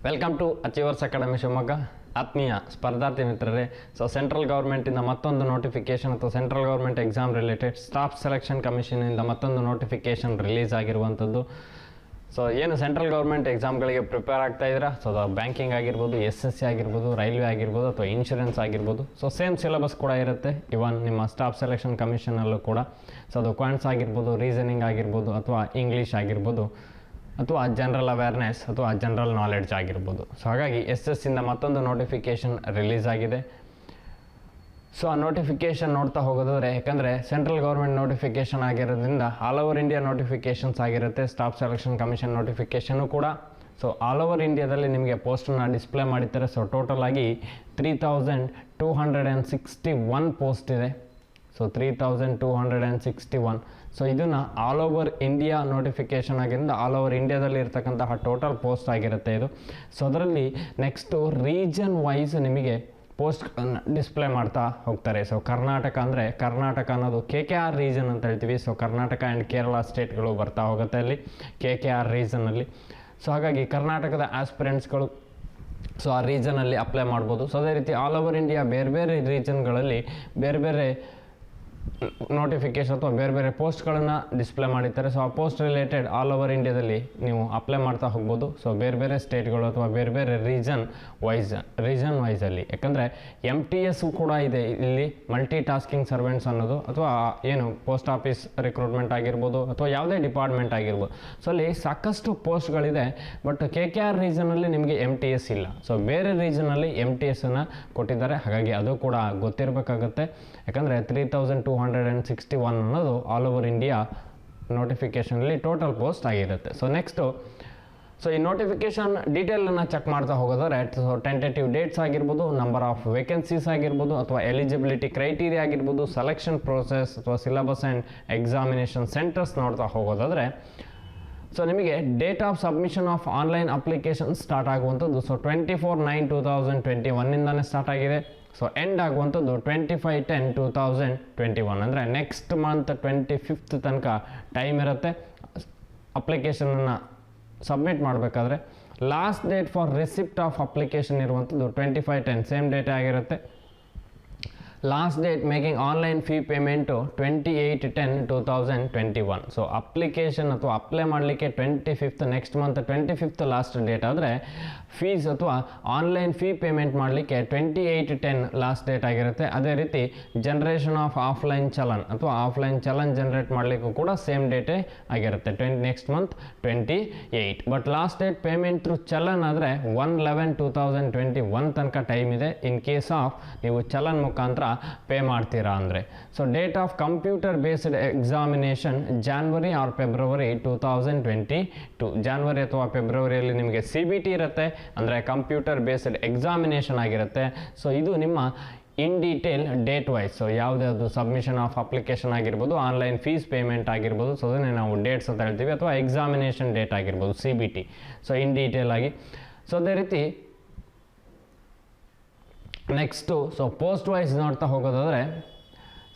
Welcome to achievers academy Shivamogga. ಆತ್ಮೀಯ ಸ್ಪರ್ಧಾರ್ಥಿ ಮಿತ್ರರೇ, ಸೊ ಸೆಂಟ್ರಲ್ ಗೌರ್ಮೆಂಟಿಂದ ಮತ್ತೊಂದು ನೋಟಿಫಿಕೇಷನ್ ಅಥವಾ central government exam related staff selection ಕಮಿಷನಿಂದ ಮತ್ತೊಂದು ನೋಟಿಫಿಕೇಷನ್ ರಿಲೀಸ್ ಆಗಿರುವಂಥದ್ದು. ಸೊ ಏನು ಸೆಂಟ್ರಲ್ ಗೌರ್ಮೆಂಟ್ ಎಕ್ಸಾಮ್ಗಳಿಗೆ ಪ್ರಿಪೇರ್ ಆಗ್ತಾ ಇದ್ದೀರಾ, ಸೊ ಅದು ಬ್ಯಾಂಕಿಂಗ್ ಆಗಿರ್ಬೋದು, SSC ಆಗಿರ್ಬೋದು, ರೈಲ್ವೆ ಆಗಿರ್ಬೋದು ಅಥವಾ ಇನ್ಶೂರೆನ್ಸ್ ಆಗಿರ್ಬೋದು, ಸೊ ಸೇಮ್ ಸಿಲೆಬಸ್ ಕೂಡ ಇರುತ್ತೆ. ಇವನ್ ನಿಮ್ಮ ಸ್ಟಾಫ್ ಸೆಲೆಕ್ಷನ್ ಕಮಿಷನಲ್ಲೂ ಕೂಡ ಸೊ ಅದು ಕ್ವಾಂಟ್ಸ್ ಆಗಿರ್ಬೋದು, ರೀಸನಿಂಗ್ ಆಗಿರ್ಬೋದು ಅಥವಾ ಇಂಗ್ಲೀಷ್ ಆಗಿರ್ಬೋದು ಅಥವಾ ಜನರಲ್ ಅವೇರ್ನೆಸ್ ಅಥವಾ ಜನರಲ್ ನಾಲೆಡ್ಜ್ ಆಗಿರ್ಬೋದು. ಸೊ ಹಾಗಾಗಿ SSCಯಿಂದ ಮತ್ತೊಂದು ನೋಟಿಫಿಕೇಷನ್ ರಿಲೀಸ್ ಆಗಿದೆ. ಸೊ ಆ ನೋಟಿಫಿಕೇಷನ್ ನೋಡ್ತಾ ಹೋಗೋದಾದರೆ, ಯಾಕಂದರೆ ಸೆಂಟ್ರಲ್ ಗೌರ್ಮೆಂಟ್ ನೋಟಿಫಿಕೇಷನ್ ಆಗಿರೋದ್ರಿಂದ ಆಲ್ ಓವರ್ ಇಂಡಿಯಾ ನೋಟಿಫಿಕೇಷನ್ಸ್ ಆಗಿರುತ್ತೆ. ಸ್ಟಾಫ್ ಸೆಲೆಕ್ಷನ್ ಕಮಿಷನ್ ನೋಟಿಫಿಕೇಷನು ಕೂಡ ಸೊ ಆಲ್ ಓವರ್ ಇಂಡಿಯಾದಲ್ಲಿ ನಿಮಗೆ ಪೋಸ್ಟನ್ನು ಡಿಸ್ಪ್ಲೇ ಮಾಡಿರ್ತಾರೆ. ಸೊ ಟೋಟಲ್ ಆಗಿ 3261 ಪೋಸ್ಟ್ ಇದೆ. ಸೊ 3261. ಸೊ ಇದನ್ನು ಆಲ್ ಓವರ್ ಇಂಡಿಯಾ ನೋಟಿಫಿಕೇಷನ್ ಆಗಿರೋದ್ರಿಂದ ಆಲ್ ಓವರ್ ಇಂಡಿಯಾದಲ್ಲಿ ಇರ್ತಕ್ಕಂತಹ ಟೋಟಲ್ ಪೋಸ್ಟ್ ಆಗಿರುತ್ತೆ ಇದು. ಸೊ ಅದರಲ್ಲಿ ನೆಕ್ಸ್ಟು ರೀಜನ್ ವೈಸ್ ನಿಮಗೆ ಪೋಸ್ಟ್ಗಳನ್ನು ಡಿಸ್ಪ್ಲೇ ಮಾಡ್ತಾ ಹೋಗ್ತಾರೆ. ಸೊ ಕರ್ನಾಟಕ ಅಂದರೆ ಕರ್ನಾಟಕ ಅನ್ನೋದು KKR ರೀಜನ್ ಅಂತ ಹೇಳ್ತೀವಿ. ಸೊ ಕರ್ನಾಟಕ ಆ್ಯಂಡ್ ಕೇರಳ ಸ್ಟೇಟ್ಗಳು ಬರ್ತಾ ಹೋಗುತ್ತೆ ಅಲ್ಲಿ KKR ರೀಸನಲ್ಲಿ. ಸೊ ಹಾಗಾಗಿ ಕರ್ನಾಟಕದ ಆಸ್ಪಿರೆಂಟ್ಸ್ಗಳು ಸೊ ಆ ರೀಜನಲ್ಲಿ ಅಪ್ಲೈ ಮಾಡ್ಬೋದು. ಸೊ ಅದೇ ರೀತಿ ಆಲ್ ಓವರ್ ಇಂಡಿಯಾ ಬೇರೆ ಬೇರೆ ರೀಜನ್ಗಳಲ್ಲಿ ಬೇರೆ ಬೇರೆ ನೋಟಿಫಿಕೇಶನ್ ಅಥವಾ ಬೇರೆ ಬೇರೆ ಪೋಸ್ಟ್ಗಳನ್ನು ಡಿಸ್ಪ್ಲೇ ಮಾಡಿರ್ತಾರೆ. ಸೊ ಆ ಪೋಸ್ಟ್ ರಿಲೇಟೆಡ್ ಆಲ್ ಓವರ್ ಇಂಡಿಯಾದಲ್ಲಿ ನೀವು ಅಪ್ಲೈ ಮಾಡ್ತಾ ಹೋಗ್ಬೋದು. ಸೊ ಬೇರೆ ಬೇರೆ ಸ್ಟೇಟ್ಗಳು ಅಥವಾ ಬೇರೆ ಬೇರೆ ರೀಜನ್ ವೈಸಲ್ಲಿ, ಯಾಕಂದರೆ MTS ಕೂಡ ಇದೆ ಇಲ್ಲಿ, ಮಲ್ಟಿ ಟಾಸ್ಕಿಂಗ್ ಸರ್ವೆಂಟ್ಸ್ ಅನ್ನೋದು, ಅಥವಾ ಏನು ಪೋಸ್ಟ್ ಆಫೀಸ್ ರಿಕ್ರೂಟ್ಮೆಂಟ್ ಆಗಿರ್ಬೋದು ಅಥವಾ ಯಾವುದೇ ಡಿಪಾರ್ಟ್ಮೆಂಟ್ ಆಗಿರ್ಬೋದು. ಸೊ ಅಲ್ಲಿ ಸಾಕಷ್ಟು ಪೋಸ್ಟ್ಗಳಿದೆ. ಬಟ್ KKR ರೀಜನಲ್ಲಿ ನಿಮಗೆ MTS ಇಲ್ಲ. ಸೊ ಬೇರೆ ರೀಜನಲ್ಲಿ MTSನ್ನು ಕೊಟ್ಟಿದ್ದಾರೆ. ಹಾಗಾಗಿ ಅದು ಕೂಡ ಗೊತ್ತಿರಬೇಕಾಗುತ್ತೆ. ಯಾಕಂದರೆ 3261 ಅನ್ನೋದು ಆಲ್ ಓವರ್ ಇಂಡಿಯಾ ನೋಟಿಫಿಕೇಷನಲ್ಲಿ ಟೋಟಲ್ ಪೋಸ್ಟ್ ಆಗಿರುತ್ತೆ. ಸೊ ನೆಕ್ಸ್ಟು ಸೊ ಈ ನೋಟಿಫಿಕೇಷನ್ ಡೀಟೇಲನ್ನು ಚೆಕ್ ಮಾಡ್ತಾ ಹೋಗೋದಾದ್ರೆ, ಸೊ ಟೆಂಟೇಟಿವ್ ಡೇಟ್ಸ್ ಆಗಿರ್ಬೋದು, ನಂಬರ್ ಆಫ್ ವೇಕೆನ್ಸೀಸ್ ಆಗಿರ್ಬೋದು ಅಥವಾ ಎಲಿಜಿಬಿಲಿಟಿ ಕ್ರೈಟೀರಿಯಾ ಆಗಿರ್ಬೋದು, ಸೆಲೆಕ್ಷನ್ ಪ್ರೋಸೆಸ್ ಅಥವಾ ಸಿಲೆಬಸ್ ಆ್ಯಂಡ್ ಎಕ್ಸಾಮಿನೇಷನ್ ಸೆಂಟರ್ಸ್ ನೋಡ್ತಾ ಹೋಗೋದಾದರೆ, ಸೊ ನಿಮಗೆ date of submission of online application start ಆಗುವಂಥದ್ದು ಸೊ 24/9/2021 ಸ್ಟಾರ್ಟ್ ಆಗಿದೆ. ಸೊ ಎಂಡ್ ಆಗುವಂಥದ್ದು 25/10/2021 ಅಂದರೆ ನೆಕ್ಸ್ಟ್ ಮಂತ್ 25th ತನಕ ಟೈಮ್ ಇರುತ್ತೆ ಅಪ್ಲಿಕೇಶನನ್ನು ಸಬ್ಮಿಟ್ ಮಾಡಬೇಕಾದ್ರೆ. Last date for receipt of application ಇರುವಂಥದ್ದು 25/10 ಸೇಮ್ ಡೇಟ್ ಆಗಿರುತ್ತೆ. Last date making online fee payment 28/10/2021. So application ಅಥವಾ ಅಪ್ಲೈ ಮಾಡಲಿಕ್ಕೆ 25th next month 25th last date ಆದರೆ, ಫೀಸ್ ಅಥವಾ ಆನ್ಲೈನ್ ಫೀ ಪೇಮೆಂಟ್ ಮಾಡಲಿಕ್ಕೆ 28/10 ಲಾಸ್ಟ್ ಡೇಟ್ ಆಗಿರುತ್ತೆ. ಅದೇ ರೀತಿ ಜನರೇಷನ್ ಆಫ್ ಆಫ್ಲೈನ್ ಚಲನ್ ಅಥವಾ ಆಫ್ಲೈನ್ ಚಲನ್ ಜನರೇಟ್ ಮಾಡಲಿಕ್ಕೂ ಕೂಡ ಸೇಮ್ ಡೇಟೇ ಆಗಿರುತ್ತೆ next month 28. But last date payment through challan ಆದರೆ 1/11/2021 ತನಕ ಟೈಮ್ ಇದೆ. ಇನ್ ಕೇಸ್ ಆಫ್ ನೀವು ಚಲನ್ ಮುಖಾಂತರ ಪೇ ಮಾಡ್ತೀರಾ ಅಂದರೆ. So date of computer based examination January or February 2022. January ಅಥವಾ ಫೆಬ್ರವರಿಯಲ್ಲಿ ನಿಮಗೆ CBT ಇರುತ್ತೆ, ಅಂದರೆ ಕಂಪ್ಯೂಟರ್ ಬೇಸ್ಡ್ ಎಕ್ಸಾಮಿನೇಷನ್ ಆಗಿರುತ್ತೆ. ಸೊ ಇದು ನಿಮ್ಮ in detail date wise, so ಯಾವುದಾದ್ರು ಸಬ್ಮಿಷನ್ ಆಫ್ ಅಪ್ಲಿಕೇಶನ್ ಆಗಿರ್ಬೋದು, ಆನ್ಲೈನ್ ಫೀಸ್ ಪೇಮೆಂಟ್ ಆಗಿರ್ಬೋದು, ಸೊ ಅದನ್ನೇ ನಾವು ಡೇಟ್ಸ್ ಅಂತ ಹೇಳ್ತೀವಿ, ಅಥವಾ ಎಕ್ಸಾಮಿನೇಷನ್ ಡೇಟ್ ಆಗಿರ್ಬೋದು CBT. ಸೊ ಇನ್ ಡೀಟೇಲ್ ಆಗಿ. ಸೊ ಅದೇ ರೀತಿ ನೆಕ್ಸ್ಟು ಸೊ ಪೋಸ್ಟ್ ವೈಸ್ ನೋಡ್ತಾ ಹೋಗೋದಾದರೆ,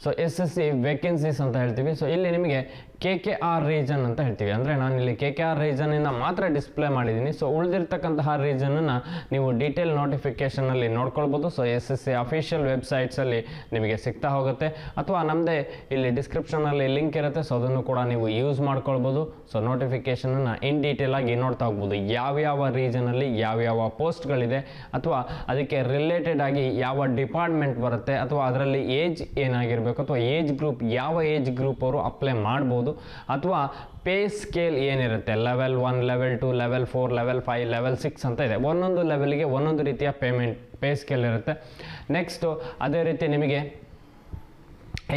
ಸೊ SSC ವೇಕೆನ್ಸೀಸ್ ಅಂತ ಹೇಳ್ತೀವಿ. ಸೊ ಇಲ್ಲಿ ನಿಮಗೆ KKR ರೀಜನ್ ಅಂತ ಹೇಳ್ತೀವಿ. ಅಂದರೆ ನಾನು ಇಲ್ಲಿ KKR ರೀಜನಿಂದ ಮಾತ್ರ ಡಿಸ್ಪ್ಲೇ ಮಾಡಿದ್ದೀನಿ. ಸೊ ಉಳಿದಿರ್ತಕ್ಕಂತಹ ರೀಜನನ್ನು ನೀವು ಡೀಟೇಲ್ ನೋಟಿಫಿಕೇಷನಲ್ಲಿ ನೋಡ್ಕೊಳ್ಬೋದು. ಸೊ SSC ಅಫಿಷಿಯಲ್ ವೆಬ್ಸೈಟ್ಸಲ್ಲಿ ನಿಮಗೆ ಸಿಗ್ತಾ ಹೋಗುತ್ತೆ, ಅಥವಾ ನಮ್ಮದೇ ಇಲ್ಲಿ ಡಿಸ್ಕ್ರಿಪ್ಷನಲ್ಲಿ ಲಿಂಕ್ ಇರುತ್ತೆ. ಸೊ ಅದನ್ನು ಕೂಡ ನೀವು ಯೂಸ್ ಮಾಡ್ಕೊಳ್ಬೋದು. ಸೊ ನೋಟಿಫಿಕೇಷನನ್ನು ಇನ್ ಡೀಟೇಲ್ ಆಗಿ ನೋಡ್ತಾ ಹೋಗ್ಬೋದು, ಯಾವ್ಯಾವ ರೀಜನಲ್ಲಿ ಯಾವ್ಯಾವ ಪೋಸ್ಟ್ಗಳಿದೆ, ಅಥವಾ ಅದಕ್ಕೆ ರಿಲೇಟೆಡ್ ಆಗಿ ಯಾವ ಡಿಪಾರ್ಟ್ಮೆಂಟ್ ಬರುತ್ತೆ, ಅಥವಾ ಅದರಲ್ಲಿ ಏಜ್ ಏನಾಗಿರಬೇಕು, ಅಥವಾ ಏಜ್ ಗ್ರೂಪ್ ಯಾವ ಏಜ್ ಗ್ರೂಪ್ ಅವರು ಅಪ್ಲೈ ಮಾಡ್ಬೋದು, ಅಥವಾ ಪೇ ಸ್ಕೇಲ್ ಏನಿರುತ್ತೆ, level 1, level 2, level 4, level 5, level 6 ಅಂತ ಇದೆ. ಒಂದೊಂದು ಲೆವೆಲ್ಗೆ ಒಂದೊಂದು ರೀತಿಯ ಪೇ ಸ್ಕೇಲ್ ಇರುತ್ತೆ. ನೆಕ್ಸ್ಟು ಅದೇ ರೀತಿ ನಿಮಗೆ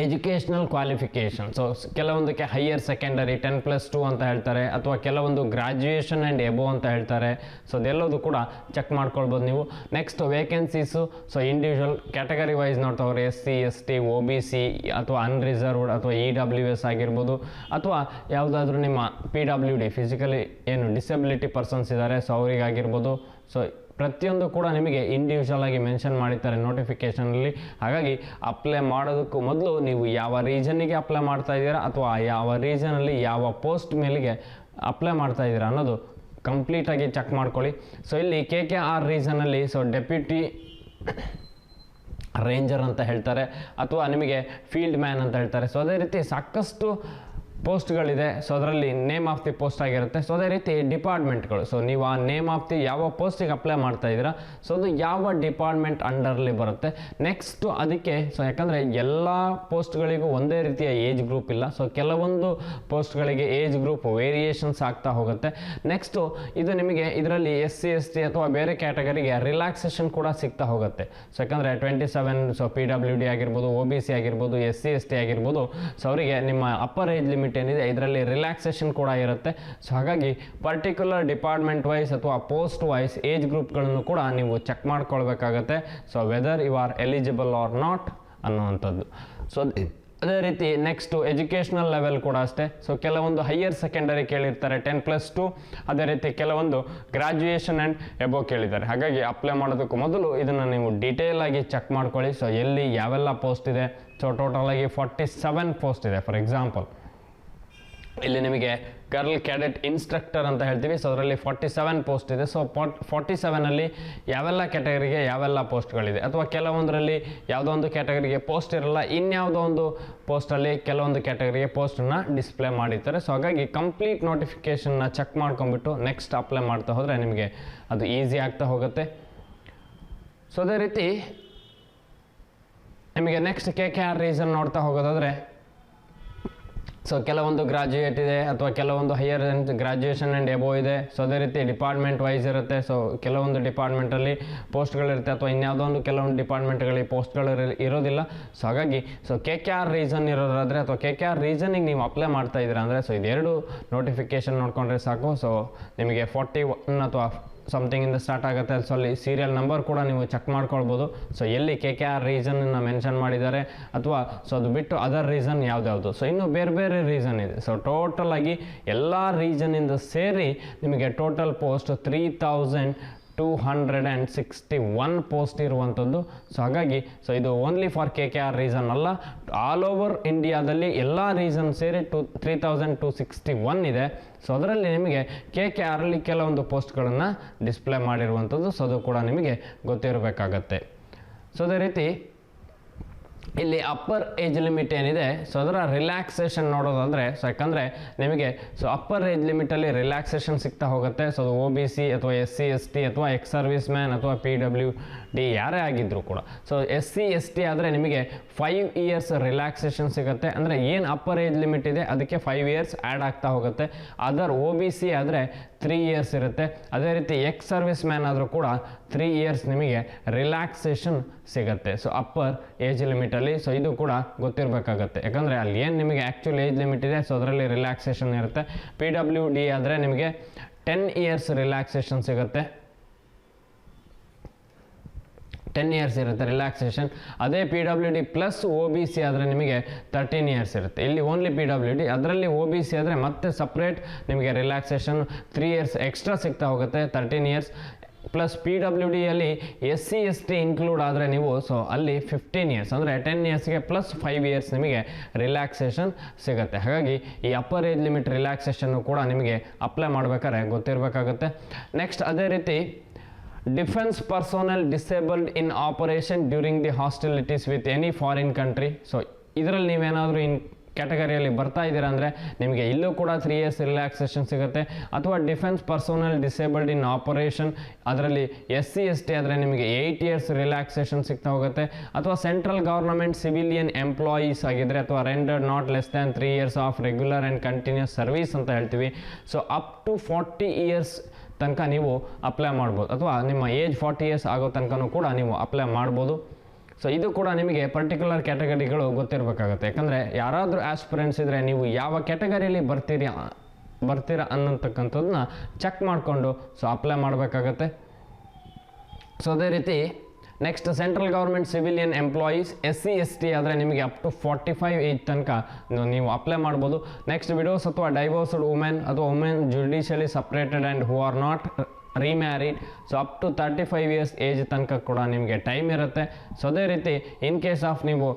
ಎಜುಕೇಷ್ನಲ್ ಕ್ವಾಲಿಫಿಕೇಷನ್, ಸೊ ಕೆಲವೊಂದಕ್ಕೆ ಹೈಯರ್ ಸೆಕೆಂಡರಿ 10+2 ಅಂತ ಹೇಳ್ತಾರೆ, ಅಥವಾ ಕೆಲವೊಂದು ಗ್ರಾಜ್ಯುಯೇಷನ್ ಆ್ಯಂಡ್ ಎಬೋ ಅಂತ ಹೇಳ್ತಾರೆ. ಸೊ ಅದೆಲ್ಲದು ಕೂಡ ಚೆಕ್ ಮಾಡ್ಕೊಳ್ಬೋದು ನೀವು. Next vacancies, so individual category wise ನೋಡ್ತಾ ಹೋದ್ರೆ SC ST OBC ಅಥವಾ ಅನ್ರಿಸರ್ವ್ಡ್ ಅಥವಾ EWS ಆಗಿರ್ಬೋದು, ಅಥವಾ ಯಾವುದಾದ್ರೂ ನಿಮ್ಮ PWD ಫಿಸಿಕಲಿ ಏನು ಡಿಸೆಬಿಲಿಟಿ ಪರ್ಸನ್ಸ್ ಇದ್ದಾರೆ, ಸೊ ಅವರಿಗಾಗಿರ್ಬೋದು. ಸೊ ಪ್ರತಿಯೊಂದು ಕೂಡ ನಿಮಗೆ ಇಂಡಿವಿಜುವಲ್ ಆಗಿ ಮೆನ್ಷನ್ ಮಾಡಿರ್ತಾರೆ ನೋಟಿಫಿಕೇಷನಲ್ಲಿ. ಹಾಗಾಗಿ ಅಪ್ಲೈ ಮಾಡೋದಕ್ಕೂ ಮೊದಲು ನೀವು ಯಾವ ರೀಜನ್ನಿಗೆ ಅಪ್ಲೈ ಮಾಡ್ತಾ ಇದ್ದೀರಾ ಅಥವಾ ಯಾವ ರೀಜನಲ್ಲಿ ಯಾವ ಪೋಸ್ಟ್ ಮೇಲಿಗೆ ಅಪ್ಲೈ ಮಾಡ್ತಾ ಇದ್ದೀರಾ ಅನ್ನೋದು ಕಂಪ್ಲೀಟಾಗಿ ಚೆಕ್ ಮಾಡ್ಕೊಳ್ಳಿ. ಸೊ ಇಲ್ಲಿ KKR ರೀಸನಲ್ಲಿ ಸೊ ಡೆಪ್ಯೂಟಿ ರೇಂಜರ್ ಅಂತ ಹೇಳ್ತಾರೆ, ಅಥವಾ ನಿಮಗೆ ಫೀಲ್ಡ್ ಮ್ಯಾನ್ ಅಂತ ಹೇಳ್ತಾರೆ. ಸೊ ಅದೇ ರೀತಿ ಸಾಕಷ್ಟು ಪೋಸ್ಟ್ಗಳಿದೆ. ಸೊ ಅದರಲ್ಲಿ ನೇಮ್ ಆಫ್ ದಿ ಪೋಸ್ಟ್ ಆಗಿರುತ್ತೆ. ಸೊ ಅದೇ ರೀತಿ ಡಿಪಾರ್ಟ್ಮೆಂಟ್ಗಳು, ಸೊ ನೀವು ಆ ನೇಮ್ ಆಫ್ ದಿ ಯಾವ ಪೋಸ್ಟಿಗೆ ಅಪ್ಲೈ ಮಾಡ್ತಾ ಇದ್ದೀರಾ, ಸೊ ಅದು ಯಾವ ಡಿಪಾರ್ಟ್ಮೆಂಟ್ ಅಂಡರ್ಲಿ ಬರುತ್ತೆ. ನೆಕ್ಸ್ಟು ಅದಕ್ಕೆ ಸೊ ಯಾಕಂದರೆ ಎಲ್ಲ ಪೋಸ್ಟ್ಗಳಿಗೂ ಒಂದೇ ರೀತಿಯ ಏಜ್ ಗ್ರೂಪ್ ಇಲ್ಲ. ಸೊ ಕೆಲವೊಂದು ಪೋಸ್ಟ್ಗಳಿಗೆ ಏಜ್ ಗ್ರೂಪ್ ವೇರಿಯೇಷನ್ಸ್ ಆಗ್ತಾ ಹೋಗುತ್ತೆ. ನೆಕ್ಸ್ಟು ಇದು ನಿಮಗೆ ಇದರಲ್ಲಿ SC ST ಅಥವಾ ಬೇರೆ ಕ್ಯಾಟಗರಿಗೆ ರಿಲ್ಯಾಕ್ಸೇಷನ್ ಕೂಡ ಸಿಗ್ತಾ ಹೋಗುತ್ತೆ. ಸೊ ಯಾಕಂದರೆ 27 ಸೊ PWD ಆಗಿರ್ಬೋದು, OBC ಆಗಿರ್ಬೋದು, SC ST ಆಗಿರ್ಬೋದು, ಸೊ ಅವರಿಗೆ ನಿಮ್ಮ ಅಪ್ಪರ್ ಏಜ್ ಲಿಮಿಟ್ ಏನಿದೆ ಇದರಲ್ಲಿ ರಿಲ್ಯಾಕ್ಸೇಷನ್ ಕೂಡ ಇರುತ್ತೆ. ಸೊ ಹಾಗಾಗಿ ಪರ್ಟಿಕ್ಯುಲರ್ ಡಿಪಾರ್ಟ್ಮೆಂಟ್ ವೈಸ್ ಅಥವಾ ಪೋಸ್ಟ್ ವೈಸ್ ಏಜ್ ಗ್ರೂಪ್ಗಳನ್ನು ಕೂಡ ನೀವು ಚೆಕ್ ಮಾಡ್ಕೊಳ್ಬೇಕಾಗತ್ತೆ. So whether you are eligible or not ಅನ್ನುವಂಥದ್ದು. ಸೊ ಅದೇ ರೀತಿ ನೆಕ್ಸ್ಟು ಎಜುಕೇಷನಲ್ ಲೆವೆಲ್ ಕೂಡ ಅಷ್ಟೇ. ಸೊ ಕೆಲವೊಂದು ಹೈಯರ್ ಸೆಕೆಂಡರಿ ಕೇಳಿರ್ತಾರೆ 10+2, ಅದೇ ರೀತಿ ಕೆಲವೊಂದು ಗ್ರಾಜ್ಯುಯೇಷನ್ ಆ್ಯಂಡ್ ಎಬೋ ಕೇಳಿದ್ದಾರೆ. ಹಾಗಾಗಿ ಅಪ್ಲೈ ಮಾಡೋದಕ್ಕೂ ಮೊದಲು ಇದನ್ನು ನೀವು ಡೀಟೇಲ್ ಆಗಿ ಚೆಕ್ ಮಾಡ್ಕೊಳ್ಳಿ. ಸೊ ಎಲ್ಲಿ ಯಾವೆಲ್ಲ ಪೋಸ್ಟ್ ಇದೆ. ಸೊ ಟೋಟಲಾಗಿ 47 ಪೋಸ್ಟ್ ಇದೆ. ಫಾರ್ ಎಕ್ಸಾಂಪಲ್ ಇಲ್ಲಿ ನಿಮಗೆ ಗರ್ಲ್ ಕ್ಯಾಡೆಟ್ ಇನ್ಸ್ಟ್ರಕ್ಟರ್ ಅಂತ ಹೇಳ್ತೀವಿ. ಸೊ ಅದರಲ್ಲಿ 47 ಪೋಸ್ಟ್ ಇದೆ. ಸೊ 47ಅಲ್ಲಿ ಯಾವೆಲ್ಲ ಕ್ಯಾಟಗರಿಗೆ ಯಾವೆಲ್ಲ ಪೋಸ್ಟ್ಗಳಿದೆ, ಅಥವಾ ಕೆಲವೊಂದರಲ್ಲಿ ಯಾವುದೋ ಒಂದು ಕ್ಯಾಟಗರಿಗೆ ಪೋಸ್ಟ್ ಇರಲ್ಲ, ಇನ್ಯಾವುದೋ ಒಂದು ಪೋಸ್ಟಲ್ಲಿ ಕೆಲವೊಂದು ಕ್ಯಾಟಗರಿಗೆ ಪೋಸ್ಟನ್ನು ಡಿಸ್ಪ್ಲೇ ಮಾಡಿರ್ತಾರೆ. ಸೊ ಹಾಗಾಗಿ ಕಂಪ್ಲೀಟ್ ನೋಟಿಫಿಕೇಷನ್ನ ಚೆಕ್ ಮಾಡ್ಕೊಂಡ್ಬಿಟ್ಟು ನೆಕ್ಸ್ಟ್ ಅಪ್ಲೈ ಮಾಡ್ತಾ ಹೋದರೆ ನಿಮಗೆ ಅದು ಈಸಿ ಆಗ್ತಾ ಹೋಗುತ್ತೆ. ಸೊ ಅದೇ ರೀತಿ ನಿಮಗೆ ನೆಕ್ಸ್ಟ್ KKR ರೀಸನ್ ನೋಡ್ತಾ ಹೋಗೋದಾದರೆ, ಸೊ ಕೆಲವೊಂದು ಗ್ರಾಜ್ಯುಯೇಟ್ ಇದೆ, ಅಥವಾ ಕೆಲವೊಂದು ಹೈಯರ್ ಗ್ರಾಜ್ಯುಯೇಷನ್ ಆ್ಯಂಡ್ ಎಬೋ ಇದೆ. ಸೊ ಅದೇ ರೀತಿ ಡಿಪಾರ್ಟ್ಮೆಂಟ್ ವೈಸ್ ಇರುತ್ತೆ. ಸೊ ಕೆಲವೊಂದು ಡಿಪಾರ್ಟ್ಮೆಂಟಲ್ಲಿ ಪೋಸ್ಟ್ಗಳಿರುತ್ತೆ, ಅಥವಾ ಇನ್ಯಾವುದೋ ಒಂದು ಕೆಲವೊಂದು ಡಿಪಾರ್ಟ್ಮೆಂಟ್ಗಳಿಗೆ ಪೋಸ್ಟ್ಗಳು ಇರೋದಿಲ್ಲ. ಸೊ ಹಾಗಾಗಿ ಸೊ KKR ರೀಸನ್ ಇರೋದಾದರೆ, ಅಥವಾ KKR ರೀಸನಿಗೆ ನೀವು ಅಪ್ಲೈ ಮಾಡ್ತಾ ಇದ್ದೀರಾ ಅಂದರೆ, ಸೊ ಇದೆರಡು ನೋಟಿಫಿಕೇಷನ್ ನೋಡ್ಕೊಂಡ್ರೆ ಸಾಕು. ಸೊ ನಿಮಗೆ 41 ಅಥವಾ ಸಮಥಿಂಗಿಂದ ಸ್ಟಾರ್ಟ್ ಆಗುತ್ತೆ. ಸೊ ಅಲ್ಲಿ ಸೀರಿಯಲ್ ನಂಬರ್ ಕೂಡ ನೀವು ಚೆಕ್ ಮಾಡ್ಕೊಳ್ಬೋದು. ಸೊ ಎಲ್ಲಿ KKR ರೀಸನ್ನ ಮೆನ್ಷನ್ ಮಾಡಿದ್ದಾರೆ, ಅಥವಾ ಸೊ ಅದು ಬಿಟ್ಟು ಅದರ್ ರೀಸನ್ ಯಾವ್ದ್ಯಾವುದು. ಸೊ ಇನ್ನೂ ಬೇರೆ ಬೇರೆ ರೀಸನ್ ಇದೆ. ಸೊ ಟೋಟಲ್ ಆಗಿ ಎಲ್ಲ ರೀಸನಿಂದ ಸೇರಿ ನಿಮಗೆ ಟೋಟಲ್ ಪೋಸ್ಟ್ 3261 ಪೋಸ್ಟ್ ಇರುವಂಥದ್ದು. ಸೊ ಹಾಗಾಗಿ ಸೊ ಇದು ಓನ್ಲಿ ಫಾರ್ KKR ರೀಸನ್ ಅಲ್ಲ, ಆಲ್ ಓವರ್ ಇಂಡಿಯಾದಲ್ಲಿ ಎಲ್ಲ ರೀಸನ್ ಸೇರಿ 3261 ಇದೆ. ಸೊ ಅದರಲ್ಲಿ ನಿಮಗೆ KKR ಅಲ್ಲಿ ಕೆಲವೊಂದು ಪೋಸ್ಟ್ಗಳನ್ನು ಡಿಸ್ಪ್ಲೇ ಮಾಡಿರುವಂಥದ್ದು. ಸೊ ಅದು ಕೂಡ ನಿಮಗೆ ಗೊತ್ತಿರಬೇಕಾಗತ್ತೆ. ಸೊ ಅದೇ ರೀತಿ ಇಲ್ಲಿ ಅಪ್ಪರ್ ಏಜ್ ಲಿಮಿಟ್ ಏನಿದೆ, ಸೊ ಅದರ ರಿಲ್ಯಾಕ್ಸೇಷನ್ ನೋಡೋದಾದರೆ, ಸೊ ಯಾಕಂದರೆ ನಿಮಗೆ ಸೊ ಅಪ್ಪರ್ ಏಜ್ ಲಿಮಿಟಲ್ಲಿ ರಿಲ್ಯಾಕ್ಸೇಷನ್ ಸಿಗ್ತಾ ಹೋಗುತ್ತೆ. ಸೊ ಅದು OBC ಅಥವಾ SC ST ಅಥವಾ ಎಕ್ಸ್ ಸರ್ವಿಸ್ ಮ್ಯಾನ್ ಅಥವಾ PWD ಯಾರೇ ಆಗಿದ್ದರೂ ಕೂಡ. ಸೊ SC ST ಆದರೆ ನಿಮಗೆ 5 ಇಯರ್ಸ್ ರಿಲ್ಯಾಕ್ಸೇಷನ್ ಸಿಗುತ್ತೆ. ಅಂದರೆ ಏನು ಅಪ್ಪರ್ ಏಜ್ ಲಿಮಿಟ್ ಇದೆ ಅದಕ್ಕೆ 5 ಇಯರ್ಸ್ ಆ್ಯಡ್ ಆಗ್ತಾ ಹೋಗುತ್ತೆ. ಅದರ್ OBC ಆದರೆ 3 ಇಯರ್ಸ್ ಇರುತ್ತೆ. ಅದೇ ರೀತಿ ಎಕ್ಸ್ ಸರ್ವಿಸ್ ಮ್ಯಾನ್ ಆದರೂ ಕೂಡ 3 ಇಯರ್ಸ್ ನಿಮಗೆ ರಿಲ್ಯಾಕ್ಸೇಷನ್ ಸಿಗುತ್ತೆ. ಸೊ ಅಪ್ಪರ್ ಏಜ್ ಲಿಮಿಟಲ್ಲಿ. ಸೊ ಇದು ಕೂಡ ಗೊತ್ತಿರಬೇಕಾಗತ್ತೆ, ಯಾಕಂದರೆ ಅಲ್ಲಿ ಏನು ನಿಮಗೆ ಆ್ಯಕ್ಚುಲ್ ಏಜ್ ಲಿಮಿಟ್ ಇದೆ, ಸೊ ಅದರಲ್ಲಿ ರಿಲ್ಯಾಕ್ಸೇಷನ್ ಇರುತ್ತೆ. PWD ಆದರೆ ನಿಮಗೆ 10 ಇಯರ್ಸ್ ರಿಲ್ಯಾಕ್ಸೇಷನ್ ಸಿಗುತ್ತೆ. 10 ಇಯರ್ಸ್ ಇರುತ್ತೆ ರಿಲ್ಯಾಕ್ಸೇಷನ್. ಅದೇ PWD ಪ್ಲಸ್ OBC ಆದರೆ ನಿಮಗೆ 13 ಇಯರ್ಸ್ ಇರುತ್ತೆ. ಇಲ್ಲಿ ಓನ್ಲಿ PWD, ಅದರಲ್ಲಿ OBC ಆದರೆ ಮತ್ತೆ ಸಪ್ರೇಟ್ ನಿಮಗೆ ರಿಲ್ಯಾಕ್ಸೇಷನ್ 3 ಇಯರ್ಸ್ ಎಕ್ಸ್ಟ್ರಾ ಸಿಗ್ತಾ ಹೋಗುತ್ತೆ, 13 ಇಯರ್ಸ್. ಪ್ಲಸ್ PWDಯಲ್ಲಿ SC ST ಇನ್ಕ್ಲೂಡ್ ಆದರೆ ನೀವು ಸೊ ಅಲ್ಲಿ 15 ಇಯರ್ಸ್, ಅಂದರೆ 10 ಇಯರ್ಸ್ಗೆ ಪ್ಲಸ್ 5 ಇಯರ್ಸ್ ನಿಮಗೆ ರಿಲ್ಯಾಕ್ಸೇಷನ್ ಸಿಗುತ್ತೆ. ಹಾಗಾಗಿ ಈ ಅಪ್ಪರ್ ಏಜ್ ಲಿಮಿಟ್ ರಿಲ್ಯಾಕ್ಸೇಷನ್ನು ಕೂಡ ನಿಮಗೆ ಅಪ್ಲೈ ಮಾಡಬೇಕಾದ್ರೆ ಗೊತ್ತಿರಬೇಕಾಗುತ್ತೆ. ನೆಕ್ಸ್ಟ್ ಅದೇ ರೀತಿ defence personnel disabled in operation during the hostilities with any foreign country. So ಇದರಲ್ಲಿ ನೀವೇನಾದರೂ ಕ್ಯಾಟಗರಿಯಲ್ಲಿ ಬರ್ತಾ ಇದ್ದೀರಾ ಅಂದರೆ ನಿಮಗೆ ಇಲ್ಲೂ ಕೂಡ 3 ಇಯರ್ಸ್ ರಿಲ್ಯಾಕ್ಸೇಷನ್ ಸಿಗುತ್ತೆ. ಅಥವಾ defence personnel disabled in operation ಅದರಲ್ಲಿ SC ST ಆದರೆ ನಿಮಗೆ 8 ಇಯರ್ಸ್ ರಿಲ್ಯಾಕ್ಸೇಷನ್ ಸಿಗ್ತಾ ಹೋಗುತ್ತೆ. ಅಥವಾ ಸೆಂಟ್ರಲ್ ಗವರ್ನಮೆಂಟ್ ಸಿವಿಲಿಯನ್ ಎಂಪ್ಲಾಯೀಸ್ ಆಗಿದ್ದರೆ, ಅಥವಾ rendered not less than 3 years of regular and continuous service ಅಂತ ಹೇಳ್ತೀವಿ. ಸೊ ಅಪ್ ಟು 40 ಇಯರ್ಸ್ ತನಕ ನೀವು ಅಪ್ಲೈ ಮಾಡ್ಬೋದು, ಅಥವಾ ನಿಮ್ಮ ಏಜ್ 40 ಇಯರ್ಸ್ ಆಗೋ ತನಕನೂ ಕೂಡ ನೀವು ಅಪ್ಲೈ ಮಾಡ್ಬೋದು. ಸೊ ಇದು ಕೂಡ ನಿಮಗೆ ಪರ್ಟಿಕ್ಯುಲರ್ ಕ್ಯಾಟಗರಿಗಳು ಗೊತ್ತಿರಬೇಕಾಗುತ್ತೆ, ಯಾಕಂದರೆ ಯಾರಾದರೂ ಆಸ್ಪಿರೆಂಟ್ಸ್ ಇದ್ದರೆ ನೀವು ಯಾವ ಕ್ಯಾಟಗರಿಯಲ್ಲಿ ಬರ್ತೀರಾ ಅನ್ನತಕ್ಕಂಥದ್ದನ್ನ ಚೆಕ್ ಮಾಡಿಕೊಂಡು ಸೊ ಅಪ್ಲೈ ಮಾಡಬೇಕಾಗತ್ತೆ. ಸೊ ಅದೇ ರೀತಿ next central government civilian employees SC ST ಆದರೆ ನಿಮಗೆ ಅಪ್ ಟು 45 ಏಜ್ ತನಕ ನೀವು ಅಪ್ಲೈ ಮಾಡ್ಬೋದು. ನೆಕ್ಸ್ಟ್ ವಿಡೋಸ್ ಅಥವಾ ಡೈವೋರ್ಸ್ಡ್ ವುಮೆನ್ ಅಥವಾ women judicially separated and who are not remarried. So up to 35 years age ತನಕ ಕೂಡ ನಿಮಗೆ ಟೈಮ್ ಇರುತ್ತೆ. ಸೊ ಅದೇ ರೀತಿ ಇನ್ ಕೇಸ್ ಆಫ್ ನೀವು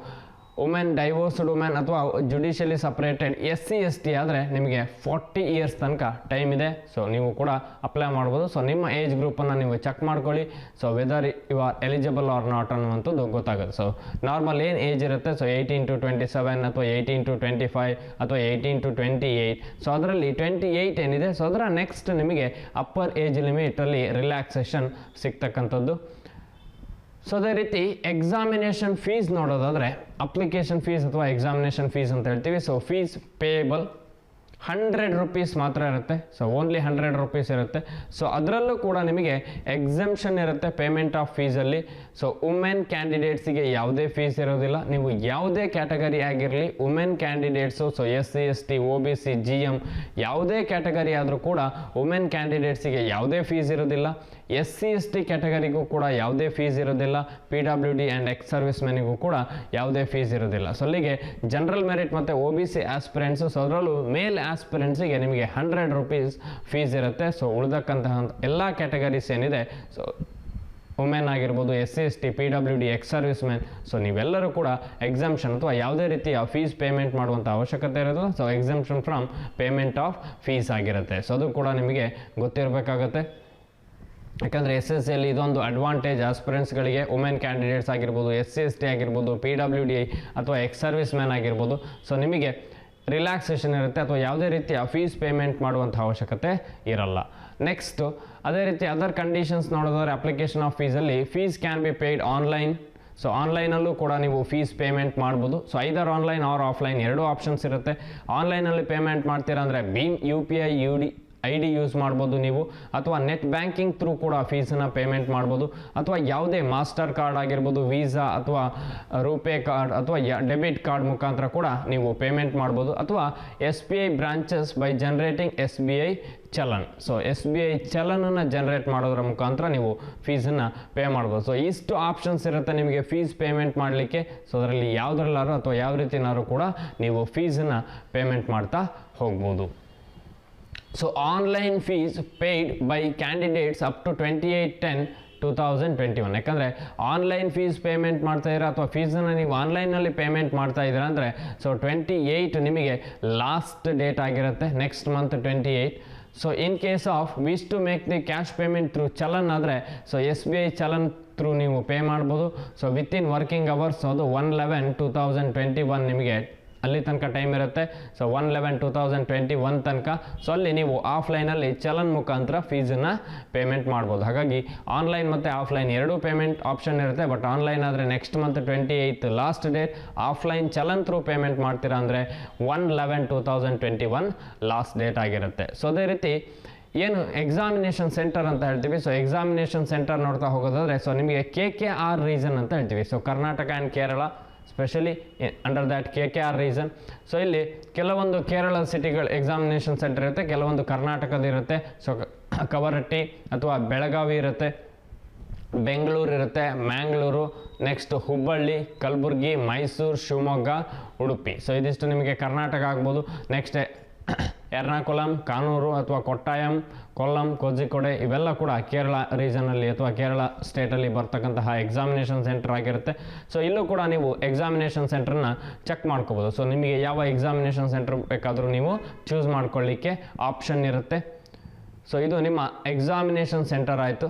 ವುಮೆನ್ ಡೈವೋರ್ಸ್ಡ್ ವುಮೆನ್ ಅಥವಾ ಜುಡಿಷಿಯಲಿ ಸಪ್ರೇಟೆಡ್ SC/ST ಆದರೆ ನಿಮಗೆ 40 ಇಯರ್ಸ್ ತನಕ ಟೈಮ್ ಇದೆ. ಸೊ ನೀವು ಕೂಡ ಅಪ್ಲೈ ಮಾಡ್ಬೋದು. ಸೊ ನಿಮ್ಮ ಏಜ್ ಗ್ರೂಪನ್ನು ನೀವು ಚೆಕ್ ಮಾಡ್ಕೊಳ್ಳಿ. So whether you are eligible or not ಅನ್ನುವಂಥದ್ದು ಗೊತ್ತಾಗುತ್ತೆ. ಸೊ ನಾರ್ಮಲ್ ಏನು ಏಜ್ ಇರುತ್ತೆ, ಸೊ 18 to 27 ಅಥವಾ 18 to 25 ಅಥವಾ 18 to 28. ಸೊ ಅದರಲ್ಲಿ 28 ಏನಿದೆ, ಸೊ ಅದರ ನೆಕ್ಸ್ಟ್ ನಿಮಗೆ ಅಪ್ಪರ್ ಏಜ್ ಲಿಮಿಟಲ್ಲಿ ರಿಲ್ಯಾಕ್ಸೇಷನ್ ಸಿಗ್ತಕ್ಕಂಥದ್ದು. ಸೊ ಅದೇ ರೀತಿ ಎಕ್ಸಾಮಿನೇಷನ್ ಫೀಸ್ ನೋಡೋದಾದರೆ ಅಪ್ಲಿಕೇಶನ್ ಫೀಸ್ ಅಥವಾ ಎಕ್ಸಾಮಿನೇಷನ್ ಫೀಸ್ ಅಂತ ಹೇಳ್ತೀವಿ. ಸೊ ಫೀಸ್ ಪೇಯಬಲ್ 100 ರೂಪೀಸ್ ಮಾತ್ರ ಇರುತ್ತೆ. ಸೊ ಓನ್ಲಿ 100 ರೂಪೀಸ್ ಇರುತ್ತೆ. ಸೊ ಅದರಲ್ಲೂ ಕೂಡ ನಿಮಗೆ ಎಕ್ಸೆಂಪ್ಷನ್ ಇರುತ್ತೆ ಪೇಮೆಂಟ್ ಆಫ್ ಫೀಸಲ್ಲಿ. ಸೊ ವುಮೆನ್ ಕ್ಯಾಂಡಿಡೇಟ್ಸಿಗೆ ಯಾವುದೇ ಫೀಸ್ ಇರೋದಿಲ್ಲ. ನೀವು ಯಾವುದೇ ಕ್ಯಾಟಗರಿ ಆಗಿರಲಿ, women candidates, so SC/ST, OBC, GM ಯಾವುದೇ ಕ್ಯಾಟಗರಿ ಆದರೂ ಕೂಡ ವುಮೆನ್ ಕ್ಯಾಂಡಿಡೇಟ್ಸಿಗೆ ಯಾವುದೇ ಫೀಸ್ ಇರೋದಿಲ್ಲ. SC/ST ಕ್ಯಾಟಗರಿಗೂ ಕೂಡ ಯಾವುದೇ ಫೀಸ್ ಇರೋದಿಲ್ಲ. PWD ಆ್ಯಂಡ್ ಎಕ್ಸ್ ಸರ್ವಿಸ್ ಮೆನಿಗೂ ಕೂಡ ಯಾವುದೇ ಫೀಸ್ ಇರೋದಿಲ್ಲ. ಸೊ ಅಲ್ಲಿಗೆ ಜನರಲ್ ಮೆರಿಟ್ ಮತ್ತು OBC ಆಸ್ಪಿರೆಂಟ್ಸು, ಸೊ ಅದರಲ್ಲೂ ಮೇಲ್ ಆಸ್ಪಿರೆಂಟ್ಸಿಗೆ ನಿಮಗೆ 100 ರೂಪೀಸ್ ಫೀಸ್ ಇರುತ್ತೆ. ಸೊ ಉಳಿದಕ್ಕಂತಹ ಎಲ್ಲ ಕ್ಯಾಟಗರೀಸ್ ಏನಿದೆ, ಸೊ ವುಮೆನ್ ಆಗಿರ್ಬೋದು, SC/ST, PWD, ex service men, so ನೀವೆಲ್ಲರೂ ಕೂಡ ಎಕ್ಸಾಮ್ಷನ್ ಅಥವಾ ಯಾವುದೇ ರೀತಿಯ ಫೀಸ್ ಪೇಮೆಂಟ್ ಮಾಡುವಂಥ ಅವಶ್ಯಕತೆ ಇರೋದಿಲ್ಲ. So exemption from payment of fees ಆಗಿರುತ್ತೆ. ಸೊ ಅದು ಕೂಡ ನಿಮಗೆ ಗೊತ್ತಿರಬೇಕಾಗತ್ತೆ. ಯಾಕಂದರೆ SSCಯಲ್ಲಿ ಇದೊಂದು ಅಡ್ವಾಂಟೇಜ್ ಆಸ್ಪಿರೆಂಟ್ಸ್ಗಳಿಗೆ, ವುಮೆನ್ ಕ್ಯಾಂಡಿಡೇಟ್ಸ್ ಆಗಿರ್ಬೋದು, SC/ST ಆಗಿರ್ಬೋದು, PWD ಅಥವಾ ಎಕ್ಸ್ ಸರ್ವಿಸ್ ಮ್ಯಾನ್ ಆಗಿರ್ಬೋದು. ಸೊ ನಿಮಗೆ ರಿಲ್ಯಾಕ್ಸೇಷನ್ ಇರುತ್ತೆ ಅಥವಾ ಯಾವುದೇ ರೀತಿಯ ಫೀಸ್ ಪೇಮೆಂಟ್ ಮಾಡುವಂಥ ಅವಶ್ಯಕತೆ ಇರಲ್ಲ. ನೆಕ್ಸ್ಟು ಅದೇ ರೀತಿ ಅದರ್ ಕಂಡೀಷನ್ಸ್ ನೋಡೋದಾದ್ರೆ ಅಪ್ಲಿಕೇಶನ್ ಆಫ್ ಫೀಸಲ್ಲಿ fees can be paid online. So ಆನ್ಲೈನಲ್ಲೂ ಕೂಡ ನೀವು ಫೀಸ್ ಪೇಮೆಂಟ್ ಮಾಡ್ಬೋದು. So either online or offline ಎರಡೂ ಆಪ್ಷನ್ಸ್ ಇರುತ್ತೆ. ಆನ್ಲೈನಲ್ಲಿ ಪೇಮೆಂಟ್ ಮಾಡ್ತೀರಾ ಅಂದರೆ ಭೀಮ್ UPI ID ಯೂಸ್ ಮಾಡ್ಬೋದು ನೀವು, ಅಥವಾ ನೆಟ್ ಬ್ಯಾಂಕಿಂಗ್ ಥ್ರೂ ಕೂಡ ಫೀಸನ್ನು ಪೇಮೆಂಟ್ ಮಾಡ್ಬೋದು, ಅಥವಾ ಯಾವುದೇ ಮಾಸ್ಟರ್ ಕಾರ್ಡ್ ಆಗಿರ್ಬೋದು, ವೀಸಾ ಅಥವಾ ರೂಪೇ ಕಾರ್ಡ್ ಅಥವಾ ಡೆಬಿಟ್ ಕಾರ್ಡ್ ಮುಖಾಂತರ ಕೂಡ ನೀವು ಪೇಮೆಂಟ್ ಮಾಡ್ಬೋದು, ಅಥವಾ SBI branches by generating SBI challan. So SBI ಚಲನನ್ನು ಜನರೇಟ್ ಮಾಡೋದ್ರ ಮುಖಾಂತರ ನೀವು ಫೀಸನ್ನು ಪೇ ಮಾಡ್ಬೋದು. ಸೊ ಇಷ್ಟು ಆಪ್ಷನ್ಸ್ ಇರುತ್ತೆ ನಿಮಗೆ ಫೀಸ್ ಪೇಮೆಂಟ್ ಮಾಡಲಿಕ್ಕೆ. ಸೊ ಅದರಲ್ಲಿ ಯಾವುದ್ರಲ್ಲಾರು ಅಥವಾ ಯಾವ ರೀತಿನಾರು ಕೂಡ ನೀವು ಫೀಸನ್ನು ಪೇಮೆಂಟ್ ಮಾಡ್ತಾ ಹೋಗ್ಬೋದು. So online fees paid by candidates up to 28/10/2021. ಯಾಕಂದರೆ ಆನ್ಲೈನ್ ಫೀಸ್ ಪೇಮೆಂಟ್ ಮಾಡ್ತಾ ಇದ್ದೀರಾ ಅಥವಾ ಫೀಸನ್ನು ನೀವು ಆನ್ಲೈನಲ್ಲಿ ಪೇಮೆಂಟ್ ಮಾಡ್ತಾ ಇದ್ದೀರಾ ಅಂದರೆ ಸೊ 28 ನಿಮಗೆ ಲಾಸ್ಟ್ ಡೇಟ್ ಆಗಿರುತ್ತೆ, next month 28. So in case of wish to make the cash payment through challan ಆದರೆ ಸೊ SBI ಚಲನ್ ಥ್ರೂ ನೀವು ಪೇ ಮಾಡ್ಬೋದು. ಸೊ ವಿತಿನ್ ವರ್ಕಿಂಗ್ ಅವರ್ಸ್ ಅದು 1/11/2021 ನಿಮಗೆ ಅಲ್ಲಿ ತನಕ ಟೈಮ್ ಇರುತ್ತೆ. ಸೊ 1/11/2021 ತನಕ. ಸೊ ಅಲ್ಲಿ ನೀವು ಆಫ್ಲೈನಲ್ಲಿ ಚಲನ್ ಮುಖಾಂತರ ಫೀಸನ್ನು ಪೇಮೆಂಟ್ ಮಾಡ್ಬೋದು. ಹಾಗಾಗಿ ಆನ್ಲೈನ್ ಮತ್ತು ಆಫ್ಲೈನ್ ಎರಡೂ ಪೇಮೆಂಟ್ ಆಪ್ಷನ್ ಇರುತ್ತೆ. ಬಟ್ ಆನ್ಲೈನ್ ಆದರೆ next month 28 last date. Offline challan through payment ಮಾಡ್ತೀರಾ ಅಂದರೆ 1/11/2021 ಲಾಸ್ಟ್ ಡೇಟ್ ಆಗಿರುತ್ತೆ. ಸೊ ಅದೇ ರೀತಿ ಏನು ಎಕ್ಸಾಮಿನೇಷನ್ ಸೆಂಟರ್ ಅಂತ ಹೇಳ್ತೀವಿ. ಸೊ ಎಕ್ಸಾಮಿನೇಷನ್ ಸೆಂಟರ್ ನೋಡ್ತಾ ಹೋಗೋದಾದರೆ ಸೊ ನಿಮಗೆ KKR ರೀಸನ್ ಅಂತ ಹೇಳ್ತೀವಿ. So Karnataka and Kerala specially under that KKR reason. So ಇಲ್ಲಿ ಕೆಲವೊಂದು ಕೇರಳ ಸಿಟಿಗಳು ಎಕ್ಸಾಮಿನೇಷನ್ ಸೆಂಟರ್ ಇರುತ್ತೆ, ಕೆಲವೊಂದು ಕರ್ನಾಟಕದ ಇರುತ್ತೆ. ಸೊ ಕವರಟ್ಟಿ ಅಥವಾ ಬೆಳಗಾವಿ ಇರುತ್ತೆ, ಬೆಂಗಳೂರು ಇರುತ್ತೆ, ಮ್ಯಾಂಗ್ಳೂರು, ನೆಕ್ಸ್ಟ್ ಹುಬ್ಬಳ್ಳಿ, ಕಲಬುರಗಿ, ಮೈಸೂರು, ಶಿವಮೊಗ್ಗ, ಉಡುಪಿ. ಸೊ ಇದಿಷ್ಟು ನಿಮಗೆ ಕರ್ನಾಟಕ ಆಗ್ಬೋದು. ನೆಕ್ಸ್ಟ್ ಎರ್ನಾಕುಲಂ, ಕಾನೂರು ಅಥವಾ ಕೊಟ್ಟಾಯಂ, ಕೊಲ್ಲಂ, ಕೋಜಿಕೋಡೆ ಇವೆಲ್ಲ ಕೂಡ ಕೇರಳ ರೀಜನಲ್ಲಿ ಅಥವಾ ಕೇರಳ ಸ್ಟೇಟಲ್ಲಿ ಬರ್ತಕ್ಕಂತಹ ಎಕ್ಸಾಮಿನೇಷನ್ ಸೆಂಟರ್ ಆಗಿರುತ್ತೆ. ಸೊ ಇಲ್ಲೂ ಕೂಡ ನೀವು ಎಕ್ಸಾಮಿನೇಷನ್ ಸೆಂಟರ್ನ ಚೆಕ್ ಮಾಡ್ಕೋಬೋದು. ಸೊ ನಿಮಗೆ ಯಾವ ಎಕ್ಸಾಮಿನೇಷನ್ ಸೆಂಟರ್ ಬೇಕಾದರೂ ನೀವು ಚೂಸ್ ಮಾಡ್ಕೊಳ್ಳಿಕ್ಕೆ ಆಪ್ಷನ್ ಇರುತ್ತೆ. ಸೊ ಇದು ನಿಮ್ಮ ಎಕ್ಸಾಮಿನೇಷನ್ ಸೆಂಟರ್ ಆಯಿತು.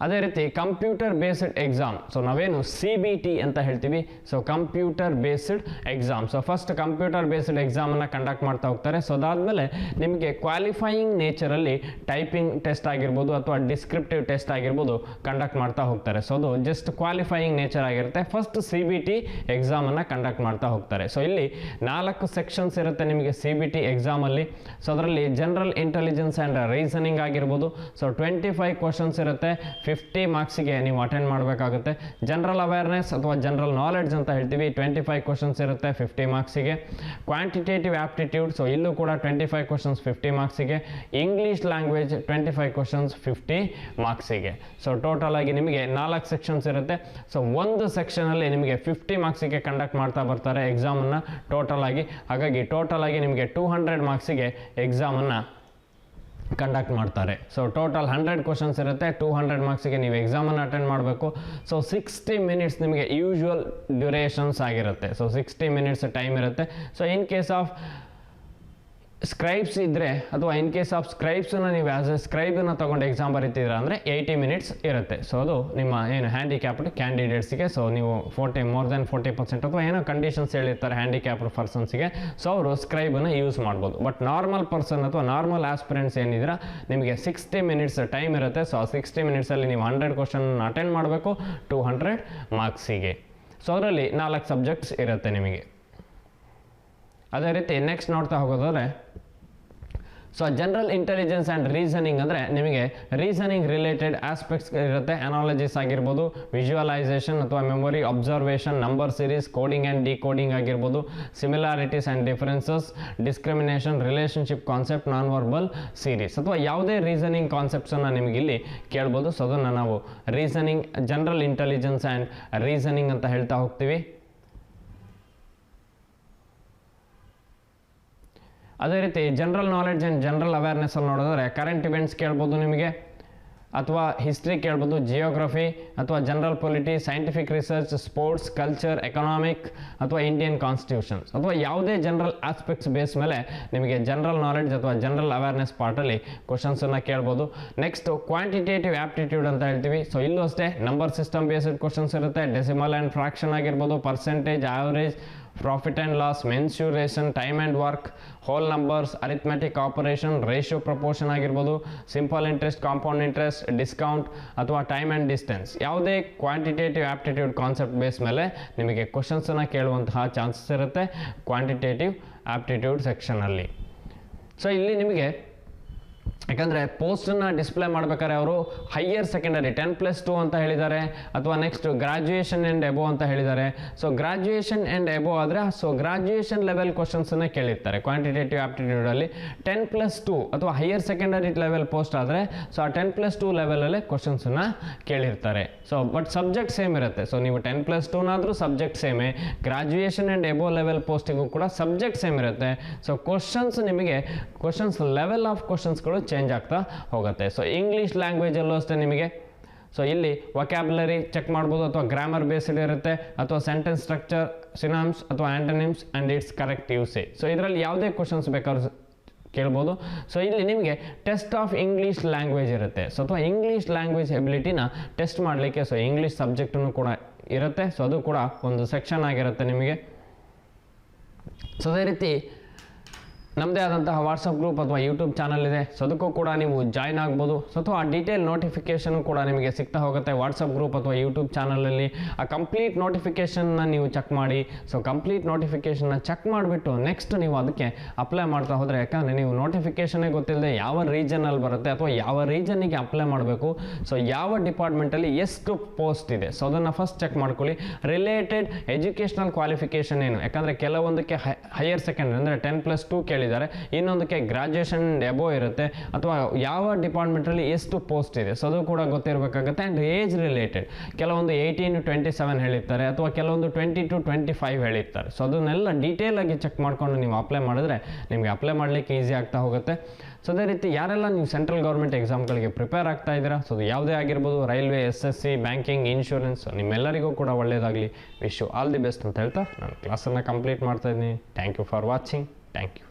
ಅದೇ ರೀತಿ ಕಂಪ್ಯೂಟರ್ ಬೇಸ್ಡ್ ಎಕ್ಸಾಮ್. ಸೊ ನಾವೇನು CBT ಅಂತ ಹೇಳ್ತೀವಿ. So computer based exam. So first computer based ಎಕ್ಸಾಮನ್ನು ಕಂಡಕ್ಟ್ ಮಾಡ್ತಾ ಹೋಗ್ತಾರೆ. ಸೊ ಅದಾದಮೇಲೆ ನಿಮಗೆ ಕ್ವಾಲಿಫೈಯಿಂಗ್ ನೇಚರಲ್ಲಿ ಟೈಪಿಂಗ್ ಟೆಸ್ಟ್ ಆಗಿರ್ಬೋದು ಅಥವಾ ಡಿಸ್ಕ್ರಿಪ್ಟಿವ್ ಟೆಸ್ಟ್ ಆಗಿರ್ಬೋದು ಕಂಡಕ್ಟ್ ಮಾಡ್ತಾ ಹೋಗ್ತಾರೆ. ಸೊ ಅದು ಜಸ್ಟ್ ಕ್ವಾಲಿಫೈಯಿಂಗ್ ನೇಚರ್ ಆಗಿರುತ್ತೆ. ಫಸ್ಟ್ CBT ಎಕ್ಸಾಮನ್ನು ಕಂಡಕ್ಟ್ ಮಾಡ್ತಾ ಹೋಗ್ತಾರೆ. ಸೊ ಇಲ್ಲಿ 4 ಸೆಕ್ಷನ್ಸ್ ಇರುತ್ತೆ ನಿಮಗೆ CBT ಎಕ್ಸಾಮಲ್ಲಿ. ಸೊ ಅದರಲ್ಲಿ ಜನರಲ್ ಇಂಟೆಲಿಜೆನ್ಸ್ ಆ್ಯಂಡ್ ರೀಸನಿಂಗ್ ಆಗಿರ್ಬೋದು. ಸೊ 25 ಕ್ವಶನ್ಸ್ ಇರುತ್ತೆ, 50 ಮಾರ್ಕ್ಸಿಗೆ ನೀವು ಅಟೆಂಡ್ ಮಾಡಬೇಕಾಗುತ್ತೆ. ಜನರಲ್ ಅವೇರ್ನೆಸ್ ಅಥವಾ ಜನರಲ್ ನಾಲೆಡ್ಜ್ ಅಂತ ಹೇಳ್ತೀವಿ, 25 ಕ್ವಶನ್ಸ್ ಇರುತ್ತೆ, 50 ಮಾರ್ಕ್ಸಿಗೆ. ಕ್ವಾಂಟಿಟೇಟಿವ್ ಆಪ್ಟಿಟ್ಯೂಡ್, ಸೊ ಇಲ್ಲೂ ಕೂಡ 25 ಕ್ವಶನ್ಸ್, 50 ಮಾರ್ಕ್ಸಿಗೆ. ಇಂಗ್ಲೀಷ್ ಲ್ಯಾಂಗ್ವೇಜ್ 25 ಕ್ವಶನ್ಸ್, 50 ಮಾರ್ಕ್ಸಿಗೆ. ಸೊ ಟೋಟಲ್ ಆಗಿ ನಿಮಗೆ 4 ಸೆಕ್ಷನ್ಸ್ ಇರುತ್ತೆ. ಸೊ ಒಂದು ಸೆಕ್ಷನಲ್ಲಿ ನಿಮಗೆ 50 ಮಾರ್ಕ್ಸಿಗೆ ಕಂಡಕ್ಟ್ ಮಾಡ್ತಾ ಬರ್ತಾರೆ ಎಕ್ಸಾಮನ್ನು ಟೋಟಲ್ ಆಗಿ. ಹಾಗಾಗಿ ಟೋಟಲ್ ಆಗಿ ನಿಮಗೆ 200 ಮಾರ್ಕ್ಸಿಗೆ ಎಕ್ಸಾಮನ್ನು ಕಂಡಕ್ಟ್ ಮಾಡ್ತಾರೆ. ಸೊ ಟೋಟಲ್ 100 ಕ್ವಶನ್ಸ್ ಇರುತ್ತೆ, 200 ಮಾರ್ಕ್ಸಿಗೆ ನೀವು ಎಕ್ಸಾಮನ್ನು ಅಟೆಂಡ್ ಮಾಡಬೇಕು. ಸೊ 60 ಮಿನಿಟ್ಸ್ ನಿಮಗೆ ಯೂಶ್ವಲ್ ಡ್ಯೂರೇಷನ್ಸ್ ಆಗಿರುತ್ತೆ. ಸೊ 60 ಮಿನಿಟ್ಸ್ ಟೈಮ್ ಇರುತ್ತೆ. So in case of scribes ಇದ್ದರೆ ಅಥವಾ ಇನ್ ಕೇಸ್ ಆಫ್ ಸ್ಕ್ರೈಬ್ಸನ್ನು ನೀವು ಆ್ಯಸ್ ಎ ಸ್ಕ್ರೈಬನ್ನು ತೊಗೊಂಡು ಎಕ್ಸಾಮ್ ಬರೀತಿದ್ರ ಅಂದರೆ 80 ಮಿನಿಟ್ಸ್ ಇರುತ್ತೆ. ಸೊ ಅದು ನಿಮ್ಮ ಏನು ಹ್ಯಾಂಡಿಕ್ಯಾಪ್ಡ್ ಕ್ಯಾಂಡಿಡೇಟ್ಸಿಗೆ. ಸೊ ನೀವು ಮೋರ್ ದೆನ್ 40% ಅಥವಾ ಏನೋ ಕಂಡೀಷನ್ಸ್ ಹೇಳಿರ್ತಾರೆ ಹ್ಯಾಂಡಿಕ್ಯಾಪ್ಡ್ ಪರ್ಸನ್ಸಿಗೆ, ಸೊ ಅವರು ಸ್ಕ್ರೈಬನ್ನು ಯೂಸ್ ಮಾಡ್ಬೋದು. ಬಟ್ ನಾರ್ಮಲ್ ಪರ್ಸನ್ ಅಥವಾ ನಾರ್ಮಲ್ ಆಸ್ಪಿರೆಂಟ್ಸ್ ಏನಿದ್ರೆ ನಿಮಗೆ 60 ಮಿನಿಟ್ಸ್ ಟೈಮ್ ಇರುತ್ತೆ. ಸೊ 60 ಮಿನಿಟ್ಸಲ್ಲಿ ನೀವು 100 ಕ್ವಶನ್ ಅಟೆಂಡ್ ಮಾಡಬೇಕು 200 ಮಾರ್ಕ್ಸಿಗೆ. ಸೊ ಅದರಲ್ಲಿ 4 ಸಬ್ಜೆಕ್ಟ್ಸ್ ಇರುತ್ತೆ ನಿಮಗೆ. ಅದೇ ರೀತಿ ನೆಕ್ಸ್ಟ್ ನೋಡ್ತಾ ಹೋಗೋದಾದ್ರೆ so general intelligence and reasoning ಅಂದರೆ ನಿಮಗೆ ರೀಸನಿಂಗ್ ರಿಲೇಟೆಡ್ ಆಸ್ಪೆಕ್ಟ್ಸ್ ಇರುತ್ತೆ. ಅನಾಲಜಿಸ್ ಆಗಿರ್ಬೋದು, ವಿಜುವಲೈಸೇಷನ್ ಅಥವಾ memory, observation, number series, coding and decoding ಆಗಿರ್ಬೋದು, similarities and differences, discrimination, relationship concept, non verbal series ಅಥವಾ ಯಾವುದೇ ರೀಸನಿಂಗ್ ಕಾನ್ಸೆಪ್ಟ್ಸನ್ನು ನಿಮಗೆ ಇಲ್ಲಿ ಕೇಳ್ಬೋದು. ಸೊ ಅದನ್ನು ನಾವು reasoning, general intelligence and reasoning ಅಂತ ಹೇಳ್ತಾ ಹೋಗ್ತೀವಿ. ಅದೇ ರೀತಿ ಜನರಲ್ ನಾಲೆಡ್ಜ್ ಆ್ಯಂಡ್ ಜನರಲ್ ಅವೇರ್ನೆಸ್ಸಲ್ಲಿ ನೋಡಿದ್ರೆ ಕರೆಂಟ್ ಇವೆಂಟ್ಸ್ ಕೇಳ್ಬೋದು ನಿಮಗೆ, ಅಥವಾ ಹಿಸ್ಟ್ರಿ ಕೇಳ್ಬೋದು, ಜಿಯೋಗ್ರಫಿ ಅಥವಾ general polity, scientific research, sports, culture, economic ಅಥವಾ ಇಂಡಿಯನ್ ಕಾನ್ಸ್ಟಿಟ್ಯೂಷನ್ಸ್ ಅಥವಾ ಯಾವುದೇ ಜನರಲ್ ಆಸ್ಪೆಕ್ಟ್ಸ್ ಬೇಸ್ ಮೇಲೆ ನಿಮಗೆ ಜನರಲ್ ನಾಲೆಡ್ಜ್ ಅಥವಾ ಜನರಲ್ ಅವೇರ್ನೆಸ್ ಪಾರ್ಟಲ್ಲಿ ಕ್ವಶನ್ಸನ್ನು ಕೇಳ್ಬೋದು. ನೆಕ್ಸ್ಟ್ ಕ್ವಾಂಟಿಟೇಟಿವ್ ಆ್ಯಪ್ಟಿಟ್ಯೂಡ್ ಅಂತ ಹೇಳ್ತೀವಿ. ಸೊ ಇಲ್ಲೂ ಅಷ್ಟೇ ನಂಬರ್ ಸಿಸ್ಟಮ್ ಬೇಸ್ಡ್ ಕ್ವಶನ್ಸ್ ಇರುತ್ತೆ. ಡೆಸಿಮಲ್ ಆ್ಯಂಡ್ ಫ್ರಾಕ್ಷನ್ ಆಗಿರ್ಬೋದು, percentage, average, profit and loss, mensuration, time and work, whole numbers, arithmetic operation, ratio proportion ಆಗಿರ್ಬೋದು, simple interest, compound interest, discount ಅಥವಾ time and distance, ಯಾವುದೇ quantitative aptitude concept base ಮೇಲೆ ನಿಮಗೆ ಕ್ವಶನ್ಸನ್ನು ಕೇಳುವಂತಹ chances ಇರುತ್ತೆ quantitative aptitude ಸೆಕ್ಷನಲ್ಲಿ. So ಇಲ್ಲಿ ನಿಮಗೆ ಯಾಕಂದರೆ ಪೋಸ್ಟನ್ನು ಡಿಸ್ಪ್ಲೇ ಮಾಡ್ಬೇಕಾದ್ರೆ ಅವರು ಹೈಯರ್ ಸೆಕೆಂಡರಿ 10+2 ಅಂತ ಹೇಳಿದ್ದಾರೆ, ಅಥವಾ ನೆಕ್ಸ್ಟ್ ಗ್ರಾಜ್ಯುಯೇಷನ್ ಆ್ಯಂಡ್ ಎಬೋ ಅಂತ ಹೇಳಿದ್ದಾರೆ. ಸೊ ಗ್ರಾಜ್ಯುಯೇಷನ್ ಆ್ಯಂಡ್ ಎಬೋ ಆದರೆ ಸೊ ಗ್ರಾಜ್ಯುಯೇಷನ್ ಲೆವೆಲ್ ಕ್ವಶನ್ಸನ್ನೇ ಕೇಳಿರ್ತಾರೆ ಕ್ವಾಂಟಿಟೇಟಿವ್ ಆ್ಯಪ್ಟಿಟ್ಯೂಡಲ್ಲಿ. 10+2 ಅಥವಾ ಹೈಯರ್ ಸೆಕೆಂಡರಿ ಲೆವೆಲ್ ಪೋಸ್ಟ್ ಆದರೆ ಸೊ ಆ 10+2 ಲೆವೆಲಲ್ಲೇ ಕ್ವಶನ್ಸನ್ನು ಕೇಳಿರ್ತಾರೆ. ಸೊ ಬಟ್ ಸಬ್ಜೆಕ್ಟ್ ಸೇಮ್ ಇರುತ್ತೆ. ಸೊ ನೀವು 10+2ನಾದರೂ ಸಬ್ಜೆಕ್ಟ್ ಸೇಮೇ, ಗ್ರಾಜ್ಯುಯೇಷನ್ ಆ್ಯಂಡ್ ಎಬೋ ಲೆವೆಲ್ ಪೋಸ್ಟಿಗೂ ಕೂಡ ಸಬ್ಜೆಕ್ಟ್ ಸೇಮ್ ಇರುತ್ತೆ. ಸೊ ಕ್ವಶನ್ಸ್ ನಿಮಗೆ ಲೆವೆಲ್ ಆಫ್ ಕ್ವಶನ್ಸ್ಗಳು ಚೇಂಜ್ ಆಗ್ತಾ ಹೋಗುತ್ತೆ. ಸೊ ಇಂಗ್ಲೀಷ್ ಲ್ಯಾಂಗ್ವೇಜಲ್ಲೂ ಅಷ್ಟೇ ನಿಮಗೆ ಸೊ ಇಲ್ಲಿ ವೊಕ್ಯಾಬ್ಯುಲರಿ ಚೆಕ್ ಮಾಡ್ಬೋದು, ಅಥವಾ ಗ್ರಾಮರ್ ಬೇಸ್ಡ್ ಇರುತ್ತೆ, ಅಥವಾ ಸೆಂಟೆನ್ಸ್ ಸ್ಟ್ರಕ್ಚರ್, ಸಿನಾಮ್ಸ್ ಅಥವಾ antonyms and its correct usage. So ಇದರಲ್ಲಿ ಯಾವುದೇ ಕ್ವಶನ್ಸ್ ಬೇಕಾದ್ರೂ ಕೇಳ್ಬೋದು. ಸೊ ಇಲ್ಲಿ ನಿಮಗೆ ಟೆಸ್ಟ್ ಆಫ್ ಇಂಗ್ಲೀಷ್ ಲ್ಯಾಂಗ್ವೇಜ್ ಇರುತ್ತೆ. ಸೊ ಅಥವಾ ಇಂಗ್ಲೀಷ್ ಲ್ಯಾಂಗ್ವೇಜ್ ಎಬಿಲಿಟಿನ ಟೆಸ್ಟ್ ಮಾಡಲಿಕ್ಕೆ ಸೊ ಇಂಗ್ಲೀಷ್ ಸಬ್ಜೆಕ್ಟನ್ನು ಕೂಡ ಇರುತ್ತೆ. ಸೊ ಅದು ಕೂಡ ಒಂದು ಸೆಕ್ಷನ್ ಆಗಿರುತ್ತೆ ನಿಮಗೆ. ಸೊ ಅದೇ ರೀತಿ ನಮ್ಮದೇ ಆದಂತಹ ವಾಟ್ಸಪ್ ಗ್ರೂಪ್ ಅಥವಾ ಯೂಟ್ಯೂಬ್ ಚಾನಲ್ ಇದೆ. ಸೊ ಅದಕ್ಕೂ ಕೂಡ ನೀವು ಜಾಯ್ನ್ ಆಗ್ಬೋದು. ಸೊ ಅಥವಾ ಡೀಟೇಲ್ ನೋಟಿಫಿಕೇಷನು ಕೂಡ ನಿಮಗೆ ಸಿಗ್ತಾ ಹೋಗುತ್ತೆ ವಾಟ್ಸಪ್ ಗ್ರೂಪ್ ಅಥವಾ ಯೂಟ್ಯೂಬ್ ಚಾನಲಲ್ಲಿ. ಆ ಕಂಪ್ಲೀಟ್ ನೋಟಿಫಿಕೇಷನ್ನ ನೀವು ಚೆಕ್ ಮಾಡಿ. ಸೊ ಕಂಪ್ಲೀಟ್ ನೋಟಿಫಿಕೇಷನ್ನ ಚೆಕ್ ಮಾಡಿಬಿಟ್ಟು ನೆಕ್ಸ್ಟ್ ನೀವು ಅದಕ್ಕೆ ಅಪ್ಲೈ ಮಾಡ್ತಾ ಹೋದರೆ, ಯಾಕಂದರೆ ನೀವು ನೋಟಿಫಿಕೇಷನ್ನೇ ಗೊತ್ತಿಲ್ಲದೆ ಯಾವ ರೀಜನಲ್ಲಿ ಬರುತ್ತೆ ಅಥವಾ ಯಾವ ರೀಜನ್ನಿಗೆ ಅಪ್ಲೈ ಮಾಡಬೇಕು, ಸೊ ಯಾವ ಡಿಪಾರ್ಟ್ಮೆಂಟಲ್ಲಿ ಎಷ್ಟು ಪೋಸ್ಟ್ ಇದೆ, ಸೊ ಅದನ್ನು ಫಸ್ಟ್ ಚೆಕ್ ಮಾಡ್ಕೊಳ್ಳಿ. ರಿಲೇಟೆಡ್ ಎಜುಕೇಷನಲ್ ಕ್ವಾಲಿಫಿಕೇಷನ್ ಏನು, ಯಾಕಂದರೆ ಕೆಲವೊಂದಕ್ಕೆ ಹೈಯರ್ ಸೆಕೆಂಡರಿ ಅಂದರೆ 10+2 ಕೇಳಿದ್ದಾರೆ, ಇನ್ನೊಂದಕ್ಕೆ ಗ್ರಾಜ್ಯುಯೇಷನ್ ಎಬೋ ಇರುತ್ತೆ, ಅಥವಾ ಯಾವ ಡಿಪಾರ್ಟ್ಮೆಂಟಲ್ಲಿ ಎಷ್ಟು ಪೋಸ್ಟ್ ಇದೆ ಸೊ ಅದು ಕೂಡ ಗೊತ್ತಿರಬೇಕಾಗುತ್ತೆ. ಆ್ಯಂಡ್ ಏಜ್ ರಿಲೇಟೆಡ್ ಕೆಲವೊಂದು 18 to 27 ಹೇಳಿರ್ತಾರೆ, ಅಥವಾ ಕೆಲವೊಂದು 20 to 25 ಹೇಳಿರ್ತಾರೆ. ಸೊ ಅದನ್ನೆಲ್ಲ ಡೀಟೇಲ್ ಆಗಿ ಚೆಕ್ ಮಾಡಿಕೊಂಡು ನೀವು ಅಪ್ಲೈ ಮಾಡಿದ್ರೆ ನಿಮಗೆ ಅಪ್ಲೈ ಮಾಡಲಿಕ್ಕೆ ಈಸಿ ಆಗ್ತಾ ಹೋಗುತ್ತೆ. ಸೊ ಅದೇ ರೀತಿ ಯಾರೆಲ್ಲ ನೀವು ಸೆಂಟ್ರಲ್ ಗೌರ್ಮೆಂಟ್ ಎಕ್ಸಾಮ್ಗಳಿಗೆ ಪ್ರಿಪೇರ್ ಆಗ್ತಾ ಇದ್ದೀರಾ, ಸೊ ಅದು ಯಾವುದೇ ಆಗಿರ್ಬೋದು, ರೈಲ್ವೆ, SSC, ಬ್ಯಾಂಕಿಂಗ್, ಇನ್ಶೂರೆನ್ಸ್, ನಿಮ್ಮೆಲ್ಲರಿಗೂ ಕೂಡ ಒಳ್ಳೆಯದಾಗಲಿ. Wish you all the best ಅಂತ ಹೇಳ್ತಾ ನಾನು ಕ್ಲಾಸನ್ನು ಕಂಪ್ಲೀಟ್ ಮಾಡ್ತಾ ಇದ್ದೀನಿ. Thank you for watching. Thank you.